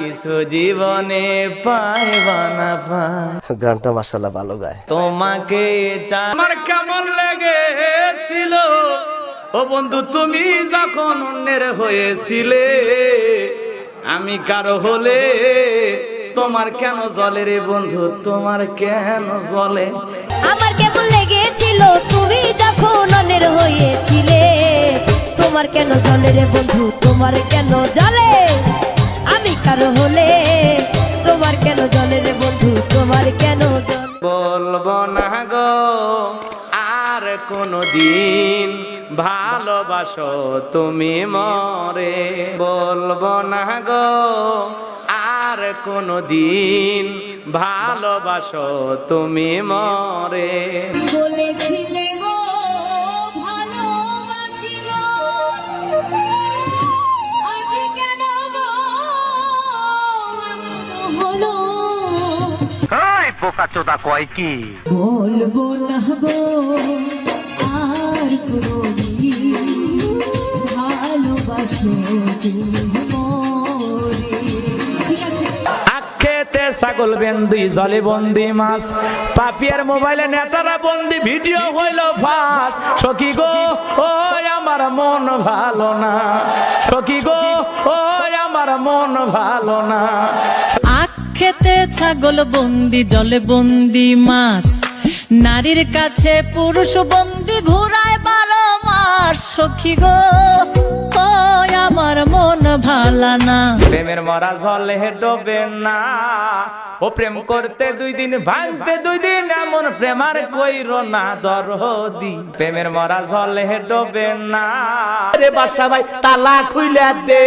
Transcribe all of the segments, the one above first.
কিছু জীবনে পাইবা না পাই। গানটা মাশাআল্লাহ ভালো গায়। তোমাকে আমার কেমন লেগেছিল ও বন্ধু তুমি যখন অন্যের হয়েছিলে, আমি কারো হলে তোমার কেন জ্বলে রে বন্ধু, তোমার কেন জ্বলে? আমার কেমন লেগেছিল তুমি যখন অন্যের হয়েছিলে, তোমার কেন জ্বলে রে বন্ধু, তোমার কেন জ্বলে? আমি কারো হলে তোমার কেন জ্বলে রে বন্ধু, তোমার কেন জ্বলে? বলবো না গো আর কোনদিন ভালোবাসো তুমি মরে, বলবো না গো আর কোনদিন ভালোবাসো তুমি মরে। বলেছিলে গো ভালোবাসি গো, আজ কেন গো হলো? এই পোকাচোদা কয় কি? বলবো না গো আর কোনদিন ভালোবাসো তুমি মরে। ঠিক আছে। আখেতে ছাগল বন্দি জলে বন্দি মাছ, পাপিয়ার মোবাইলে নেতারা বন্দি ভিডিও হইল ফাঁস। সখী গো ও আমার মন ভালো না, সখী গো ও আমার মন ভালো না। আখেতে ছাগল বন্দি জলে বন্দি মাছ, নারীর কাছে পুরুষ বন্দি ঘুরায় 12 মাস। সখী গো ও আমার মন ভালা না। প্রেমের মরা জলে ডোবে না, ও প্রেম করতে 2 দিন ভাঙতে 2 দিন, এমন প্রেমার কইরো না দরদি। প্রেমের মরা জলে ডোবে না রে বাদশা ভাই, তালা খুইলা দে,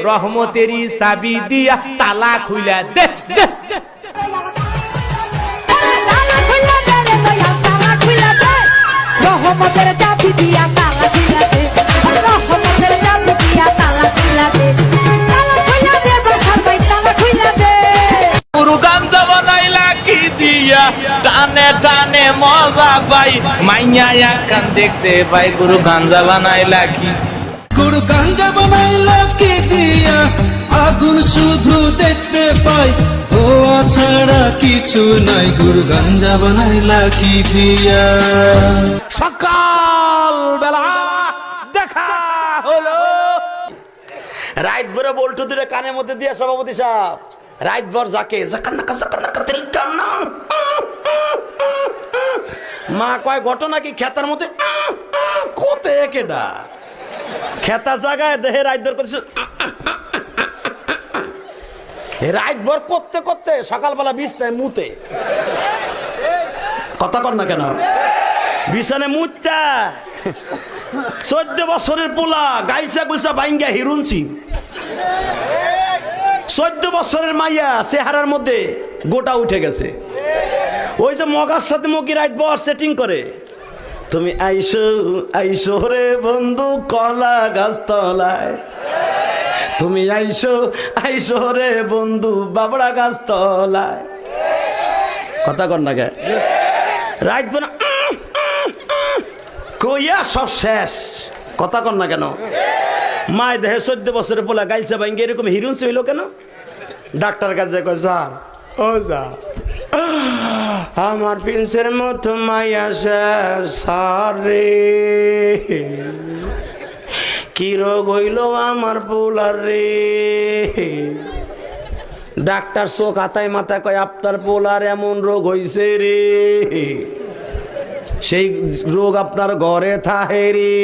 রহমতেরই চাবি দিয়া তালা খুইলা দে, দে। তালা খুইলা দে রে দয়া, তালা খুইলা দে, রহমতের চাবি দিয়া তালা খুইলা দে, রহমতের চাবি দিয়া তালা খুইলা দে, তালা খুইলা দে বাসার ভাই, তালা খুইলা দে। গুরু গাঞ্জা বানাইলা কি দিয়া, টানে টানে মজা পাই, মাইয়া একখান দেখতে পাই, গুরু গাঞ্জা বানাইলা কি? গুরু গাঞ্জা বানাইলা কি দিয়া, আগুন শুধু দেখতে পাই, ধোয়া ছাড়া কিছু নাই। গুরু গাঞ্জা বানাইলা কি দিয়া? সকাল বেলা দেখা হলো, রাত ভরে বল্টু দূরে কানের মধ্যে দিয়ে সভাপতি সাহেব রাত ভর যাকে মা কয় ঘটনা কি খেতার মধ্যে কোতে কেডা খেতা জায়গায় দেহে রাত ভর করছে, রাত ভর করতে করতে সকালবেলা বিছনায় মুতে। কথা কর না কেন? বিছানে মুতটা 14 বছরের পোলা গাইসা গুলসা বাইঙ্গা হিরুনছি, 14 বছরের মাইয়া চেহারার মধ্যে গোটা উঠে গেছে। ওই যে মগার সাথে মকি রাত বর সেটিং করে, তুমি আইসো আইসো রে বন্ধু কলা গাছ তলায়, তুমি আইসো আইসো রে বন্ধু বাবড়া গাছ তলায়। কথা কর না কে? রাত বনা কইয়া সব শেষ। কথা কর না কেন? মায় দেহে 14 বছরের পোলা গাইছে ভাঙ্গে এরকম হিরুন হইল কেন? ডাক্তার কাছে কয় স্যার, ও স্যার আমার প্রিন্সের মতো মাইয়া শেষ সারে, কি রোগ হইল আমার পোলার রে? ডাক্তার চোখ হাতায় মাথা কয় আপনার পোলার এমন রোগ হইছে রে, সেই রোগ আপনার ঘরে থাহে রে।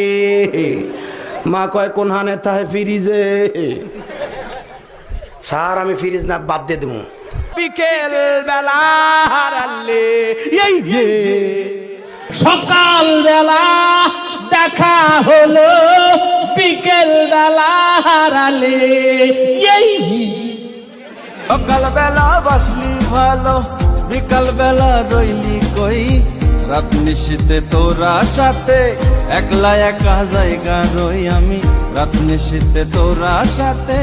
মা কয় কোন হানে থাহে? ফ্রিজে। স্যার আমি ফ্রিজ না বাদ দিয়ে দেবো। বিকেল বেলা হারালে সকাল বেলা দেখা হলো, বিকেল বেলা হারালে সকাল বেলা বাসলি ভালো, বিকাল বেলা রইলি কই, রাত নিশীতে তোরা সাথে একলা একা জায়গা রই আমি রাত নিশীতে তোরা সাথে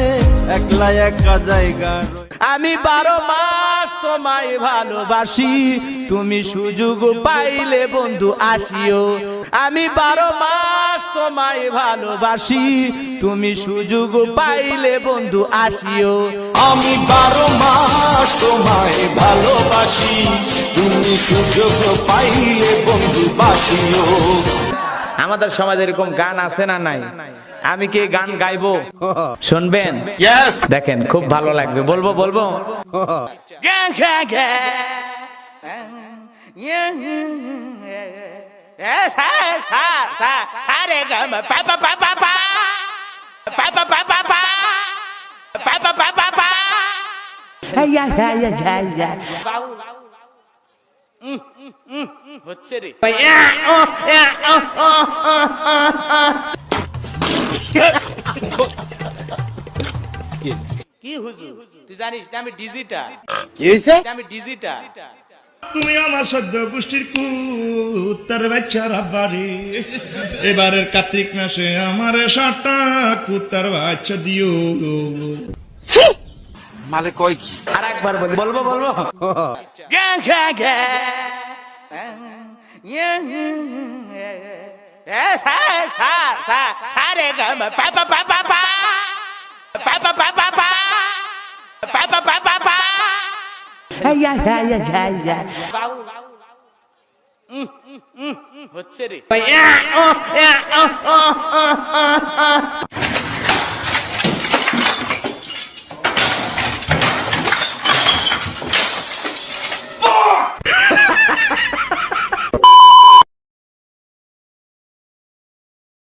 একলা একা জায়গা রই আমি 12 মাস তোমায় ভালোবাসি তুমি সুযোগ পাইলে বন্ধু আসিও আমি 12 মাস তোমায় ভালোবাসি তুমি সুযোগ পাইলে বন্ধু আসিও আমি 12 মাস তোমায় ভালোবাসি তুমি সুযোগ পাইলে বন্ধু বাসিও আমাদের সমাজে এরকম গান আছে না নাই আমি কি গান গাইবো শুনবেন দেখেন খুব ভালো লাগবে বলবো বলবো হচ্ছে রে কি হুজুর তুই জানিস না আমি ডিজিটাল কি হয়েছে? আমি ডিজিটাল তুমি আমার সদ্য গোষ্ঠীর কুত্তার বাচ্চারা বাড়ি এবারের কার্তিক মাসে আমার 7টা কুত্তার বাচ্চা দিও আর একবার বলবো বলবো হচ্ছে রে